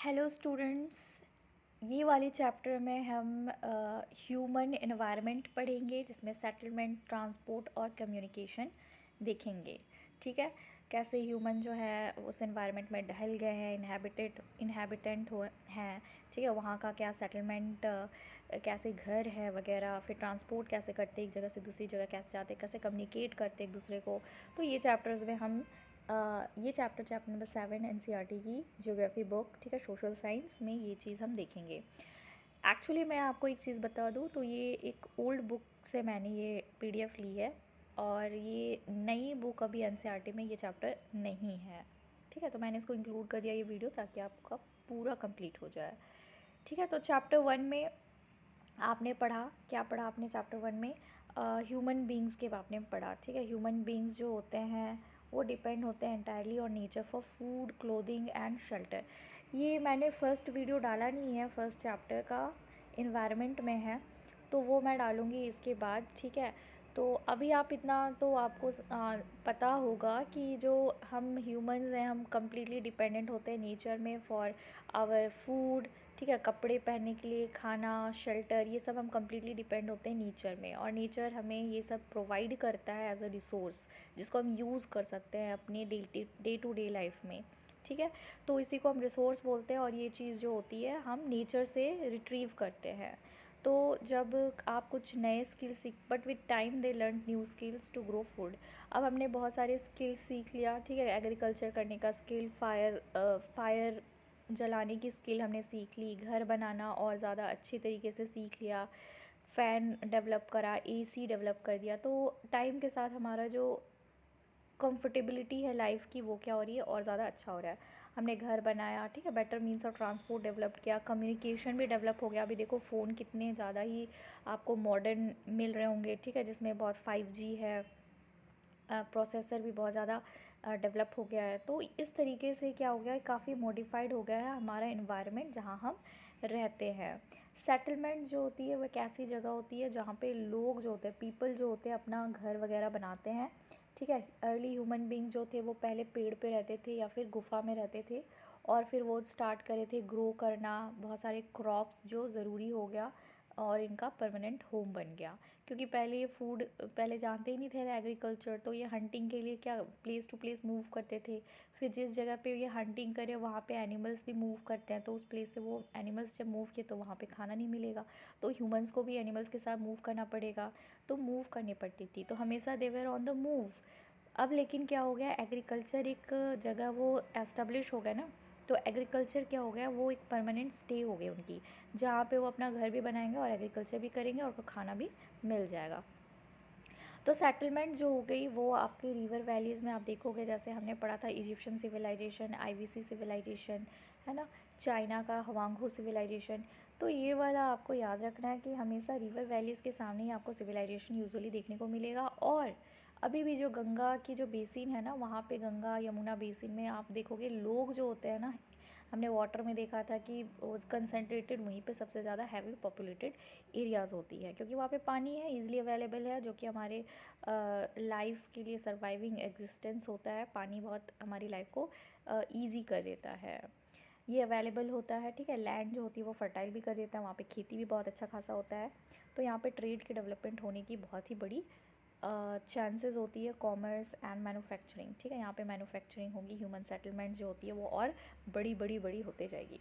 Hello students, ये वाले chapter में हम ह्यूमन एनवायरनमेंट पढ़ेंगे जिसमें सेटलमेंट्स, ट्रांसपोर्ट और कम्युनिकेशन देखेंगे। ठीक है, कैसे ह्यूमन जो है उस एनवायरनमेंट में ढल गए हैं, इनहेबिटेंट हो हैं। ठीक है, वहाँ का क्या सेटलमेंट, कैसे घर है वगैरह, फिर ट्रांसपोर्ट कैसे करते, एक जगह से दूसरी जगह कैसे जाते, कैसे कम्युनिकेट करते एक दूसरे को। तो ये चैप्टर्स में हम ये चैप्टर नंबर 7 एनसीईआरटी की ज्योग्राफी बुक, ठीक है, सोशल साइंस में ये चीज़ हम देखेंगे। एक्चुअली मैं आपको एक चीज़ बता दूँ तो ये एक ओल्ड बुक से मैंने ये पीडीएफ ली है और ये नई बुक अभी एनसीईआरटी में ये चैप्टर नहीं है। ठीक है, तो मैंने इसको इंक्लूड कर दिया ये वीडियो ताकि आपका पूरा कंप्लीट हो जाए। ठीक है, तो चैप्टर 1 में आपने पढ़ा, क्या पढ़ा आपने चैप्टर 1 में? ह्यूमन बींग्स के आपने पढ़ा। ठीक है, ह्यूमन बींग्स जो होते हैं वो डिपेंड होते हैं entirely on nature for food, clothing and shelter. ये मैंने फर्स्ट वीडियो डाला नहीं है, फर्स्ट चैप्टर का इन्वायरमेंट में है, तो वो मैं डालूँगी इसके बाद। ठीक है, तो अभी आप इतना तो आपको पता होगा कि जो हम ह्यूमंस हैं हम कम्प्लीटली डिपेंडेंट होते हैं नेचर में फॉर आवर फूड। ठीक है, कपड़े पहनने के लिए, खाना, शेल्टर, ये सब हम कम्प्लीटली डिपेंड होते हैं नेचर में, और नेचर हमें ये सब प्रोवाइड करता है एज अ रिसोर्स जिसको हम यूज़ कर सकते हैं अपने डे टू डे लाइफ में। ठीक है, तो इसी को हम रिसोर्स बोलते हैं और ये चीज़ जो होती है हम नेचर से रिट्रीव करते हैं। तो जब आप कुछ नए स्किल सीख, but with time they learn new skills to grow food. अब हमने बहुत सारे स्किल्स सीख लिया। ठीक है, एग्रीकल्चर करने का स्किल, फायर जलाने की स्किल हमने सीख ली, घर बनाना और ज़्यादा अच्छे तरीके से सीख लिया, फ़ैन डेवलप करा, एसी डेवलप कर दिया। तो टाइम के साथ हमारा जो कंफर्टेबिलिटी है लाइफ की वो क्या हो रही है, और ज़्यादा अच्छा हो रहा है। हमने घर बनाया, ठीक है, better means of transport develop किया, कम्युनिकेशन भी डेवलप हो गया। अभी देखो फ़ोन कितने ज़्यादा ही आपको मॉडर्न मिल रहे होंगे। ठीक है, जिसमें बहुत 5G है, प्रोसेसर भी बहुत ज़्यादा डेवलप हो गया है। तो इस तरीके से क्या हो गया है, काफ़ी मॉडिफाइड हो गया है हमारा इन्वायरमेंट जहाँ हम रहते हैं। सेटलमेंट जो होती है वह एक ऐसी जगह होती है जहाँ पे लोग जो होते हैं, पीपल जो होते हैं, अपना घर वगैरह बनाते हैं। ठीक है, अर्ली ह्यूमन बींग जो थे वो पहले पेड़ पे रहते थे या फिर गुफा में रहते थे, और फिर वो स्टार्ट करे थे ग्रो करना, बहुत सारे क्रॉप्स जो ज़रूरी हो गया और इनका परमानेंट होम बन गया। क्योंकि पहले ये फूड पहले जानते ही नहीं थे एग्रीकल्चर, तो ये हंटिंग के लिए क्या प्लेस टू प्लेस मूव करते थे। फिर जिस जगह पे ये हंटिंग करे वहाँ पे एनिमल्स भी मूव करते हैं, तो उस प्लेस से वो एनिमल्स जब मूव किए तो वहाँ पे खाना नहीं मिलेगा, तो ह्यूमंस को भी एनिमल्स के साथ मूव करना पड़ेगा, तो मूव करनी पड़ती थी, तो हमेशा दे वर ऑन द मूव। अब लेकिन क्या हो गया, एग्रीकल्चर एक जगह वो एस्टेब्लिश हो गया ना, तो एग्रीकल्चर क्या हो गया, वो एक परमानेंट स्टे हो गई उनकी, जहाँ पे वो अपना घर भी बनाएंगे और एग्रीकल्चर भी करेंगे और उनको खाना भी मिल जाएगा। तो सेटलमेंट जो हो गई वो आपके रिवर वैलीज़ में आप देखोगे, जैसे हमने पढ़ा था इजिप्शियन सिविलाइजेशन, आईवीसी सिविलाइजेशन, है ना, चाइना का हवांगहो सिविलाइजेशन। तो ये वाला आपको याद रखना है कि हमेशा रिवर वैलीज़ के सामने ही आपको सिविलाइजेशन यूजुअली देखने को मिलेगा। और अभी भी जो गंगा की जो बेसिन है ना, वहाँ पे गंगा यमुना बेसिन में आप देखोगे लोग जो होते हैं ना, हमने वाटर में देखा था कि वो कंसनट्रेटेड वहीं पे सबसे ज़्यादा हैवी पॉपुलेटेड एरियाज़ होती है, क्योंकि वहाँ पे पानी है, इजीली अवेलेबल है, जो कि हमारे लाइफ के लिए सर्वाइविंग एग्जिस्टेंस होता है। पानी बहुत हमारी लाइफ को ईजी कर देता है, ये अवेलेबल होता है। ठीक है, लैंड जो होती है वो फर्टाइल भी कर देता है, वहाँ पे खेती भी बहुत अच्छा खासा होता है। तो यहाँ पे ट्रेड की डेवलपमेंट होने की बहुत ही बड़ी चांसेस होती है, कॉमर्स एंड मैन्युफैक्चरिंग। ठीक है, यहाँ पे मैन्युफैक्चरिंग होगी, ह्यूमन सेटलमेंट जो होती है वो और बड़ी बड़ी बड़ी होते जाएगी।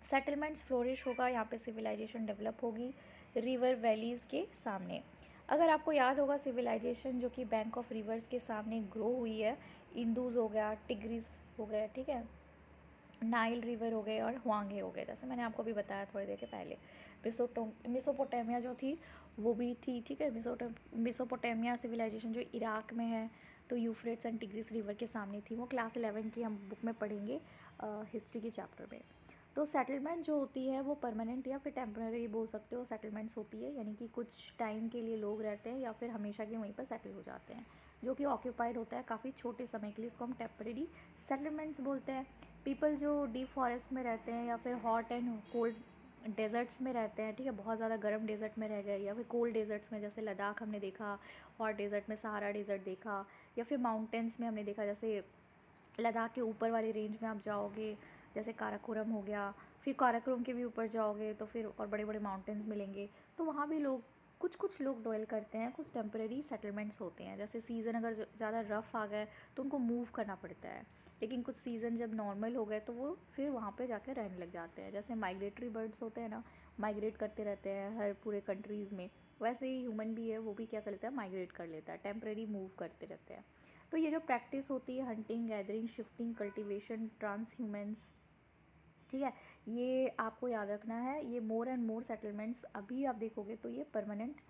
सेटलमेंट्स फ्लोरिश होगा, यहाँ पे सिविलाइजेशन डेवलप होगी रिवर वैलीज़ के सामने। अगर आपको याद होगा, सिविलाइजेशन जो कि बैंक ऑफ रिवर्स के सामने ग्रो हुई है, इंदूज़ हो गया, टिग्रिस हो गया, ठीक है, नाइल रिवर हो गए और हुआंगे हो गए, जैसे मैंने आपको भी बताया थोड़ी देर के पहले। मेसोपोटामिया जो थी वो भी थी। ठीक है, मेसोपोटामिया सिविलाइजेशन जो इराक में है, तो यूफ्रेट्स एंड टिग्रिस रिवर के सामने थी। वो क्लास 11 की हम बुक में पढ़ेंगे हिस्ट्री की चैप्टर में। तो सेटलमेंट जो होती है वो परमानेंट या फिर टेम्पररी बोल सकते हो सेटलमेंट्स होती है, यानी कि कुछ टाइम के लिए लोग रहते हैं या फिर हमेशा के वहीं पर सेटल हो जाते हैं, जो कि ऑक्यूपाइड होता है काफ़ी छोटे समय के लिए, इसको हम टेम्पररी सेटलमेंट्स बोलते हैं। पीपल जो डीप फॉरेस्ट में रहते हैं या फिर हॉट एंड कोल्ड डेजर्ट्स में रहते हैं, ठीक है, बहुत ज़्यादा गर्म डेजर्ट में रह गए, या फिर कोल्ड डेजर्ट्स में, जैसे लद्दाख हमने देखा, हॉट डेजर्ट में सहारा डेजर्ट देखा, या फिर माउंटेन्स में हमने देखा, जैसे लद्दाख के ऊपर वाले रेंज में आप जाओगे जैसे काराकोरम हो गया, फिर काराकोरम के भी ऊपर जाओगे तो फिर और बड़े बड़े माउंटेन्स मिलेंगे, तो वहाँ भी लोग कुछ लोग डवेल करते हैं, कुछ टेम्परेरी सेटलमेंट्स होते हैं। जैसे सीज़न अगर ज़्यादा रफ़ आ गए तो उनको मूव करना पड़ता है, लेकिन कुछ सीज़न जब नॉर्मल हो गए तो वो फिर वहाँ पे जाकर रहने लग जाते हैं। जैसे माइग्रेटरी बर्ड्स होते हैं ना, माइग्रेट करते रहते हैं हर पूरे कंट्रीज़ में, वैसे ही ह्यूमन भी है, वो भी क्या कर लेता है, माइग्रेट कर लेता है, टेम्परेरी मूव करते रहते हैं। तो ये जो प्रैक्टिस होती है, hunting, gathering, shifting, cultivation, transhumance, ठीक है, ये आपको याद रखना है। ये मोर एंड मोर सेटलमेंट्स अभी आप देखोगे तो ये परमानेंट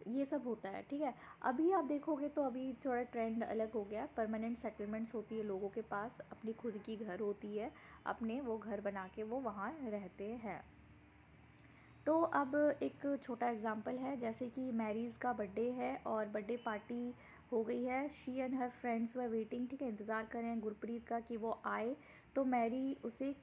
ये सब होता है, ठीक है। अभी आप देखोगे तो अभी थोड़ा ट्रेंड अलग हो गया है, परमानेंट सेटलमेंट्स होती है, लोगों के पास अपनी खुद की घर होती है, अपने वो घर बना के वो वहाँ रहते हैं। तो अब एक छोटा एग्जांपल है, जैसे कि मैरीज़ का बर्थडे है और बर्थडे पार्टी हो गई है, she and her friends were waiting, ठीक है, इंतज़ार कर रहे हैं गुरप्रीत का कि वो आए तो मैरी उसे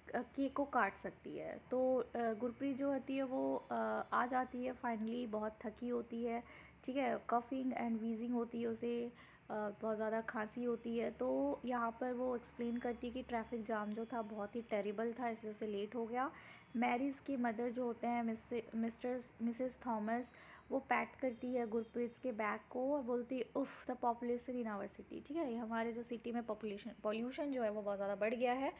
केक को काट सकती है। तो गुरप्रीत जो होती है वो आ जाती है फाइनली, बहुत थकी होती है, ठीक है, कफिंग एंड वीजिंग होती है उसे, बहुत ज़्यादा खांसी होती है। तो यहाँ पर वो एक्सप्लेन करती है कि ट्रैफिक जाम जो था बहुत ही टेरिबल था, इसलिए उसे लेट हो गया। मैरीज़ के मदर जो होते हैं मिसेस थॉमस, वो पैक करती है गुरप्रीत के बैग को और बोलती है of the population in our city, ठीक है, ये हमारे जो सिटी में पॉल्यूशन जो है वो बहुत ज़्यादा बढ़ गया है।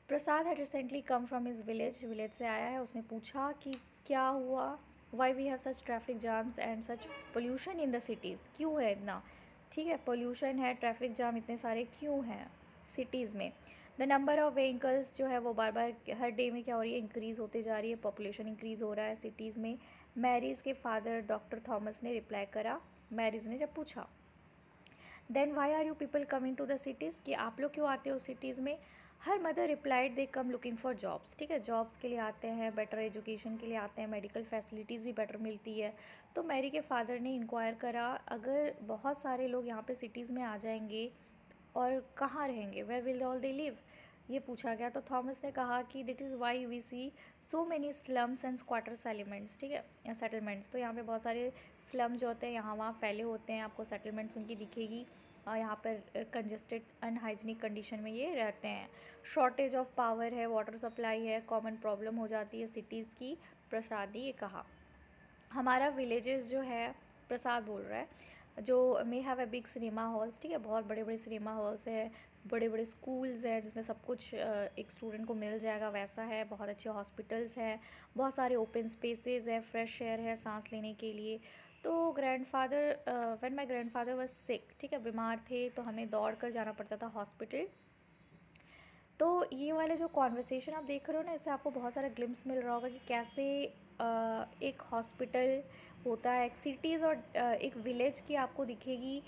Prasad had recently come from his village से आया है। उसने पूछा कि क्या हुआ, why we have such traffic jams and such pollution in the cities, क्यों है इतना, ठीक है, पोल्यूशन है, ट्रैफिक जाम इतने सारे क्यों हैं सिटीज़ में। द नंबर ऑफ़ व्हीकल्स जो है वो बार बार हर डे में क्या हो रही है, इंक्रीज़ होते जा रही है, पॉपुलेशन इंक्रीज़ हो रहा है सिटीज़ में। मैरीज़ के फादर डॉक्टर थॉमस ने रिप्लाई करा, मैरीज़ ने जब पूछा, then why are you people coming to the cities, कि आप लोग क्यों आते हो सिटीज़ में। Her mother replied they come looking for jobs, ठीक है, जॉब्स के लिए आते हैं, बेटर एजुकेशन के लिए आते हैं, मेडिकल फैसिलिटीज़ भी बेटर मिलती है। तो मैरी के फादर ने इंक्वायर करा, अगर बहुत सारे लोग यहाँ पे सिटीज़ में आ जाएंगे और कहाँ रहेंगे, where will all they live, ये पूछा गया। तो थॉमस ने कहा कि that is why we see so many slums and squatter settlements, ठीक है, सेटलमेंट्स। तो यहाँ पे बहुत सारे स्लम जो होते हैं यहाँ वहाँ फैले होते हैं, आपको सेटलमेंट्स उनकी दिखेगी, और यहाँ पर कंजस्टेड अनहाइजीनिक कंडीशन में ये रहते हैं। शॉर्टेज ऑफ पावर है, वाटर सप्लाई है, कॉमन प्रॉब्लम हो जाती है सिटीज़ की, प्रसाद ने ये कहा। हमारा विलेजेस जो है, प्रसाद बोल रहा है, जो may have a big cinema halls, ठीक है, बहुत बड़े बड़े सिनेमा हॉल्स है, बड़े बड़े स्कूल्स हैं जिसमें सब कुछ एक स्टूडेंट को मिल जाएगा वैसा है, बहुत अच्छे हॉस्पिटल्स हैं, बहुत सारे ओपन स्पेसेस हैं, फ्रेश एयर है सांस लेने के लिए। तो grandfather when my grandfather was sick, ठीक है, बीमार थे तो हमें दौड़ कर जाना पड़ता था हॉस्पिटल। तो ये वाले जो कॉन्वर्सेशन आप देख रहे हो ना, इससे आपको बहुत सारा ग्लिम्स मिल रहा होगा कि कैसे एक हॉस्पिटल होता है, एक सिटीज़ और एक विलेज की आपको दिखेगी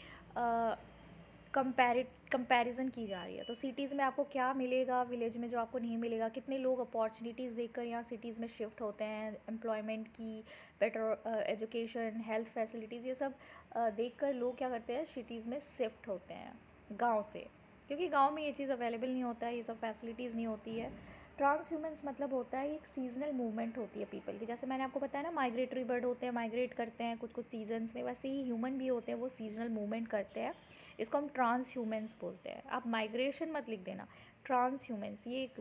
कंपैरिजन की जा रही है। तो सिटीज़ में आपको क्या मिलेगा, विलेज में जो आपको नहीं मिलेगा, कितने लोग अपॉर्चुनिटीज़ देखकर यहाँ सिटीज़ में शिफ्ट होते हैं, एम्प्लॉयमेंट की, बेटर एजुकेशन, हेल्थ फैसिलिटीज़, ये सब देखकर लोग क्या करते हैं, सिटीज़ में शिफ्ट होते हैं गांव से, क्योंकि गांव में ये चीज़ अवेलेबल नहीं होता है, ये सब फैसिलिटीज़ नहीं होती है। ट्रांस ह्यूमन्स मतलब होता है एक सीजनल मूवमेंट होती है पीपल की, जैसे मैंने आपको बताया ना, माइग्रेटरी बर्ड होते हैं, माइग्रेट करते हैं कुछ कुछ सीजन्स में, वैसे ही ह्यूमन भी होते हैं, वो सीजनल मूवमेंट करते हैं, इसको हम ट्रांस ह्यूमन्स बोलते हैं। आप माइग्रेशन मत लिख देना, ट्रांस ह्यूमन्स, ये एक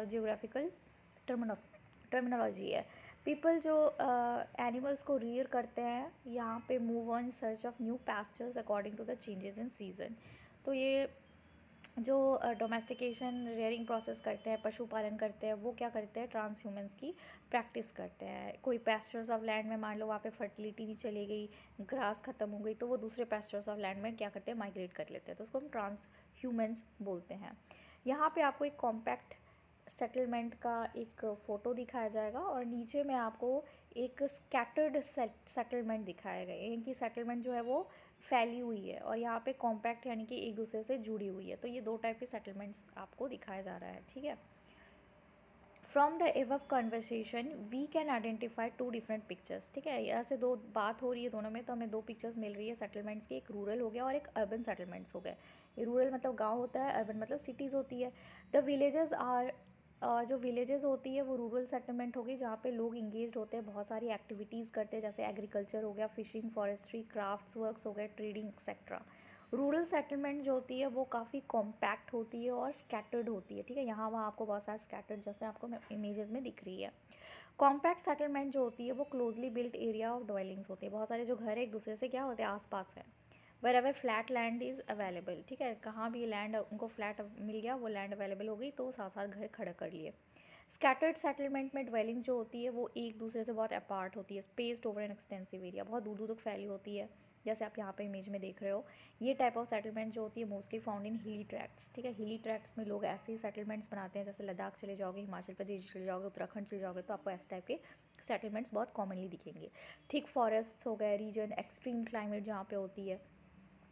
जियोग्राफिकल टर्मिनोलॉजी है। पीपल जो एनिमल्स को रियर करते हैं यहाँ पे, move on search of new pastures according to the changes in season. तो ये जो डोमेस्टिकेशन रेयरिंग प्रोसेस करते हैं, पशुपालन करते हैं, वो क्या करते हैं, ट्रांस ह्यूमन्स की प्रैक्टिस करते हैं। कोई पैस्चर्स ऑफ लैंड में मान लो वहाँ पे फर्टिलिटी नहीं चली गई, ग्रास ख़त्म हो गई, तो वो दूसरे पैस्चर्स ऑफ लैंड में क्या करते हैं, माइग्रेट कर लेते हैं, तो उसको हम ट्रांस ह्यूमन्स बोलते हैं। यहाँ पे आपको एक कॉम्पैक्ट सेटलमेंट का एक फ़ोटो दिखाया जाएगा और नीचे में आपको एक स्कैटर्ड सेटलमेंट दिखाया गया है। इनकी सेटलमेंट जो है वो फैली हुई है और यहाँ पे कॉम्पैक्ट यानी कि एक दूसरे से जुड़ी हुई है। तो ये दो टाइप के सेटलमेंट्स आपको दिखाया जा रहा है, ठीक है। From the above conversation we can identify two different pictures, ठीक है, यहाँ से दो बात हो रही है दोनों में, तो हमें दो पिक्चर्स मिल रही है सेटलमेंट्स की, एक रूरल हो गया और एक अर्बन सेटलमेंट्स हो गए। ये रूरल मतलब गांव होता है, अर्बन मतलब सिटीज़ होती है। द विलेजेस आर, जो विलेजेस होती है वो रूरल सेटलमेंट होगी, जहाँ पे लोग इंगेज्ड होते हैं, बहुत सारी एक्टिविटीज़ करते हैं, जैसे एग्रीकल्चर हो गया, फिशिंग, फॉरेस्ट्री, क्राफ्ट्स वर्क्स हो गए, ट्रेडिंग एक्सेट्रा। रूरल सेटलमेंट जो होती है वो काफ़ी कॉम्पैक्ट होती है और स्कैटर्ड होती है, ठीक है। यहाँ वहाँ आपको बहुत सारा स्कैटर्ड जैसे आपको इमेजेस में दिख रही है। कॉम्पैक्ट सेटलमेंट जो होती है वो क्लोजली बिल्ट एरिया ऑफ डवेलिंग्स होती है। बहुत सारे जो घर है एक दूसरे से क्या होते हैं, आसपास है। Wherever flat land is available, ठीक है, कहाँ भी लैंड उनको फ्लैट मिल गया, वो लैंड अवेलेबल हो गई तो साथ साथ घर खड़ा कर लिए। स्कैटर्ड सेटलमेंट में ड्वेलिंग्स जो होती है वो एक दूसरे से बहुत अपार्ट होती है, spaced over an extensive area, बहुत दूर दूर तक फैली होती है, जैसे आप यहाँ पे इमेज में देख रहे हो। ये टाइप ऑफ सेटलमेंट जो होती है मोस्टली फाउंड इन हिली ट्रैक्ट्स, ठीक है। हिली ट्रैक्ट्स में लोग ऐसे ही सेटलमेंट्स बनाते हैं, जैसे लद्दाख चले जाओगे, हिमाचल प्रदेश चले जाओगे, उत्तराखंड चले जाओगे तो आपको ऐसे टाइप के सेटलमेंट्स बहुत कॉमनली दिखेंगे। थिक फॉरेस्ट्स हो गए रीजन, एक्सट्रीम क्लाइमेट जहाँ पे होती है।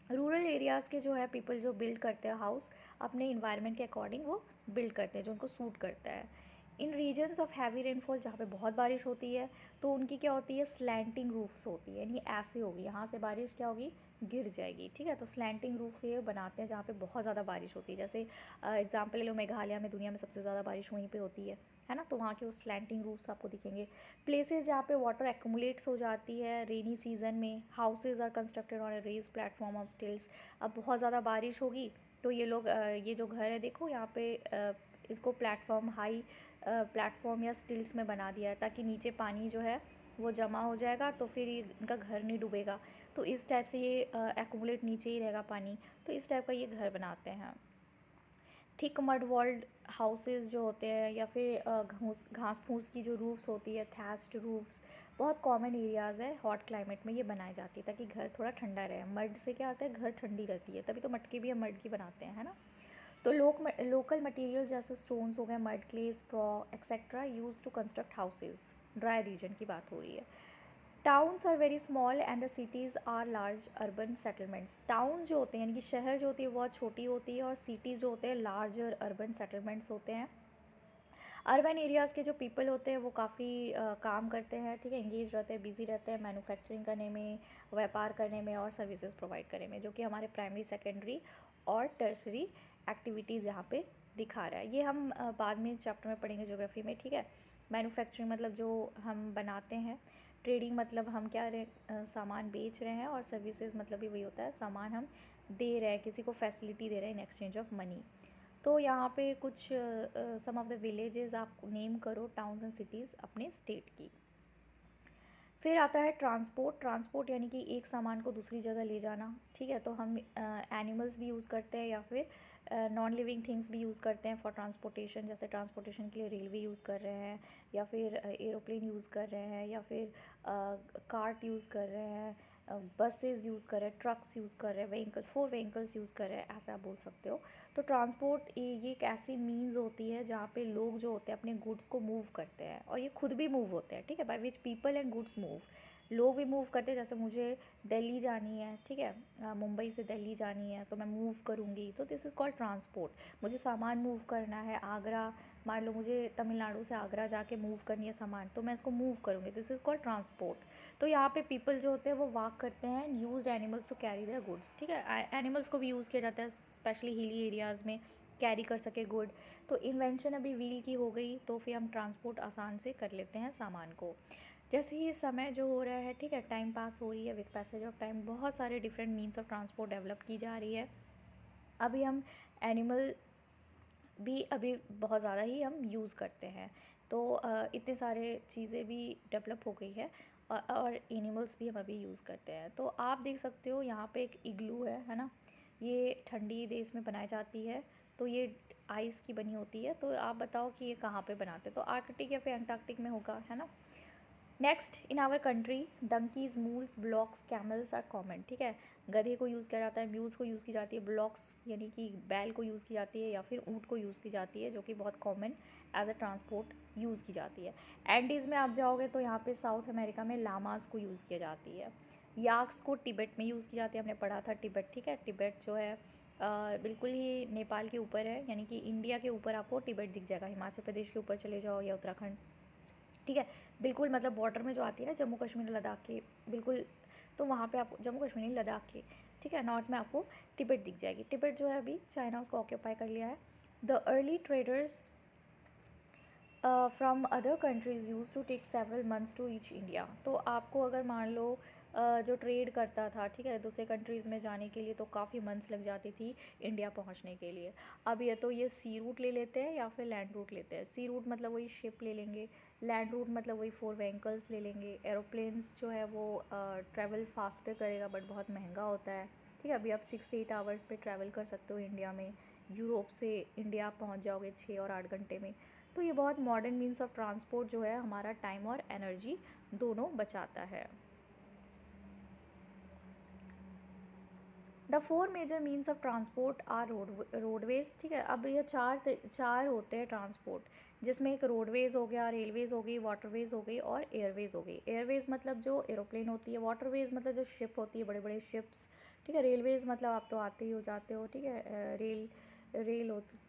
रूरल एरियाज़ के जो है पीपल जो बिल्ड करते हैं हाउस अपने इन्वायरमेंट के अकॉर्डिंग वो बिल्ड करते हैं जो उनको सूट करता है। इन रीजन्स ऑफ हैवी रेनफॉल जहाँ पे बहुत बारिश होती है तो उनकी क्या होती है, स्लैंटिंग रूफ्स होती है, यानी ऐसे होगी, यहाँ से बारिश क्या होगी, गिर जाएगी, ठीक है। तो स्लैंटिंग रूफ ये बनाते हैं जहाँ पे बहुत ज़्यादा बारिश होती है, जैसे एग्जांपल ले लो, मेघालय में दुनिया में सबसे ज़्यादा बारिश वहीं पे होती है ना, तो वहाँ के वो स्लैंटिंग रूफ्स आपको दिखेंगे। प्लेसेस जहाँ पे वाटर एक्यूमुलेट्स हो जाती है रेनी सीजन में, houses are constructed on a raised platform of stilts. अब बहुत ज़्यादा बारिश होगी तो ये लोग ये जो घर है देखो यहाँ पे इसको प्लेटफॉर्म हाई प्लेटफॉर्म या स्टिल्स में बना दिया है ताकि नीचे पानी जो है वो जमा हो जाएगा तो फिर ये इनका घर नहीं डूबेगा। तो इस टाइप से ये एक्यूमुलेट नीचे ही रहेगा पानी, तो इस टाइप का ये घर बनाते हैं। थिक मड वॉल्ड हाउसेस जो होते हैं या फिर घास फूस की जो रूफ्स होती है, थैच्ड रूफ्स, बहुत कॉमन एरियाज़ है हॉट क्लाइमेट में ये बनाई जाती है ताकि घर थोड़ा ठंडा रहे। मड से क्या होता है, घर ठंडी रहती है, तभी तो मटके भी हम मड की बनाते हैं, है ना। तो लोकल मटेरियल्स जैसे स्टोन्स हो गए, mud, clay, straw etcetera used to construct houses. Dry region की बात हो रही है। Towns are very small and the cities are large urban settlements. Towns जो होते हैं यानी कि शहर जो होती है बहुत छोटी होती है और सिटीज़ जो होते हैं लार्जर अर्बन सेटलमेंट्स होते हैं। अर्बन एरियाज़ के जो पीपल होते हैं वो काफ़ी काम करते हैं, ठीक है, एंगेज रहते हैं, बिजी रहते हैं मैन्युफैक्चरिंग करने में, व्यापार करने में और सर्विसेज प्रोवाइड करने में, जो कि हमारे प्राइमरी, सेकेंडरी और टर्सरी एक्टिविटीज़ यहाँ पे दिखा रहा है। ये हम बाद में चैप्टर में पढ़ेंगे ज्योग्राफी में, ठीक है। मैन्युफैक्चरिंग मतलब जो हम बनाते हैं, ट्रेडिंग मतलब हम क्या सामान बेच रहे हैं, और सर्विसेज मतलब भी वही होता है, सामान हम दे रहे हैं, किसी को फैसिलिटी दे रहे हैं इन एक्सचेंज ऑफ मनी। तो यहाँ पे कुछ सम ऑफ द विलेजेस आप नेम करो, टाउन्स एंड सिटीज़ अपने स्टेट की। फिर आता है ट्रांसपोर्ट। ट्रांसपोर्ट यानी कि एक सामान को दूसरी जगह ले जाना, ठीक है। तो हम एनिमल्स भी यूज़ करते हैं या फिर नॉन लिविंग थिंग्स भी यूज़ करते हैं फॉर ट्रांसपोर्टेशन, जैसे ट्रांसपोर्टेशन के लिए रेलवे यूज़ कर रहे हैं या फिर एरोप्लेन यूज़ कर रहे हैं या फिर कार्ट यूज़ कर रहे हैं, बसेस यूज़ कर रहे हैं, ट्रक्स यूज़ कर रहे हैं, व्हीकल्स, 4 व्हीकल्स यूज़ कर रहे हैं, ऐसा आप बोल सकते हो। तो ट्रांसपोर्ट ये एक ऐसी मीन्स होती है जहाँ पे लोग जो होते हैं अपने गुड्स को मूव करते हैं और ये खुद भी मूव होते हैं, ठीक है, by which people and goods move. लोग भी मूव करते हैं, जैसे मुझे दिल्ली जानी है, ठीक है, मुंबई से दिल्ली जानी है तो मैं मूव करूँगी, तो दिस इज़ कॉल्ड ट्रांसपोर्ट। मुझे सामान मूव करना है आगरा, मान लो मुझे तमिलनाडु से आगरा जाके मूव करनी है सामान, तो मैं इसको मूव करूँगी, दिस इज़ कॉल्ड ट्रांसपोर्ट। तो यहाँ पे पीपल जो होते हैं वो वॉक करते हैं and used animals to carry their goods, ठीक है। एनिमल्स को भी यूज़ किया जाता है स्पेशली हिली एरियाज़ में, कैरी कर सके गुड। तो इन्वेंशन अभी व्हील की हो गई तो फिर हम ट्रांसपोर्ट आसान से कर लेते हैं सामान को। जैसे ही समय जो हो रहा है, ठीक है, टाइम पास हो रही है, विथ पैसेज ऑफ टाइम बहुत सारे different means of transport develop की जा रही है। अभी हम एनिमल भी अभी बहुत ज़्यादा ही हम यूज़ करते हैं, तो इतने सारे चीज़ें भी डेवलप हो गई है और एनिमल्स भी हम अभी यूज़ करते हैं। तो आप देख सकते हो यहाँ पे एक इग्लू है ना, ये ठंडी देश में बनाई जाती है, तो ये आइस की बनी होती है। तो आप बताओ कि ये कहाँ पे बनाते हैं, तो आर्कटिक या फिर अंटार्कटिक में होगा, है ना। Next, in our country donkeys, mules, bullocks, camels are common, ठीक है। गधे को यूज़ किया जाता है, म्यूल्स को यूज़ की जाती है, ब्लॉक्स यानी कि बैल को यूज़ की जाती है या फिर ऊँट को यूज़ की जाती है, जो कि बहुत common as a transport use की जाती है। एंडीज़ में आप जाओगे तो यहाँ पे साउथ अमेरिका में लामास को यूज़ किया जाती है। याक्स को तिब्बत में यूज़ की जाती है, हमने पढ़ा था तिब्बत, ठीक है। तिब्बत जो है बिल्कुल ही नेपाल के ऊपर है, यानी कि इंडिया के ऊपर आपको तिब्बत दिख जाएगा, हिमाचल प्रदेश के ऊपर चले जाओ या उत्तराखंड, ठीक है, बिल्कुल मतलब बॉर्डर में जो आती है ना जम्मू कश्मीर लद्दाख के बिल्कुल, तो वहाँ पे आपको जम्मू कश्मीर नहीं, लद्दाख के, ठीक है, नॉर्थ में आपको तिब्बत दिख जाएगी। तिब्बत जो है अभी चाइना उसको ऑक्यूपाई कर लिया है। The early traders from other countries used to take several months to reach India. तो आपको अगर मान लो जो ट्रेड करता था, ठीक है, दूसरे कंट्रीज़ में जाने के लिए तो काफ़ी मंथ्स लग जाती थी इंडिया पहुंचने के लिए। अब ये तो ये सी रूट ले लेते हैं या फिर लैंड रूट लेते हैं। सी रूट मतलब वही शिप ले लेंगे, लैंड रूट मतलब वही 4 व्हीकल्स ले लेंगे। एरोप्लेन्स जो है वो ट्रैवल फास्टर करेगा बट बहुत महंगा होता है, ठीक है। अभी आप 6 से 8 आवर्स पे ट्रैवल कर सकते हो इंडिया में, यूरोप से इंडिया आप पहुँच जाओगे 6 और 8 घंटे में। तो ये बहुत मॉडर्न मीन्स ऑफ ट्रांसपोर्ट जो है हमारा टाइम और एनर्जी दोनों बचाता है। The 4 major means of transport are roadways, ठीक है। अब ये चार होते हैं ट्रांसपोर्ट, जिसमें एक रोडवेज़ हो गया, रेलवेज़ हो गई, वाटरवेज़ हो गई और एयरवेज़ हो गई। एयरवेज़ मतलब जो एरोप्लेन होती है, वाटरवेज़ मतलब जो शिप होती है, बड़े बड़े शिप्स, ठीक है। रेलवेज़ मतलब आप तो आते ही हो जाते हो, ठीक है। रेल होती,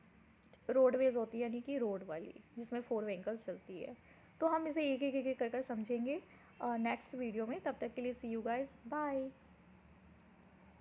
रोडवेज़ होती है यानी कि रोड वाली, जिसमें 4 व्हीकल्स चलती है। तो हम इसे एक एक कर कर समझेंगे नेक्स्ट वीडियो में। तब तक के लिए सी यू गाइस, बाय।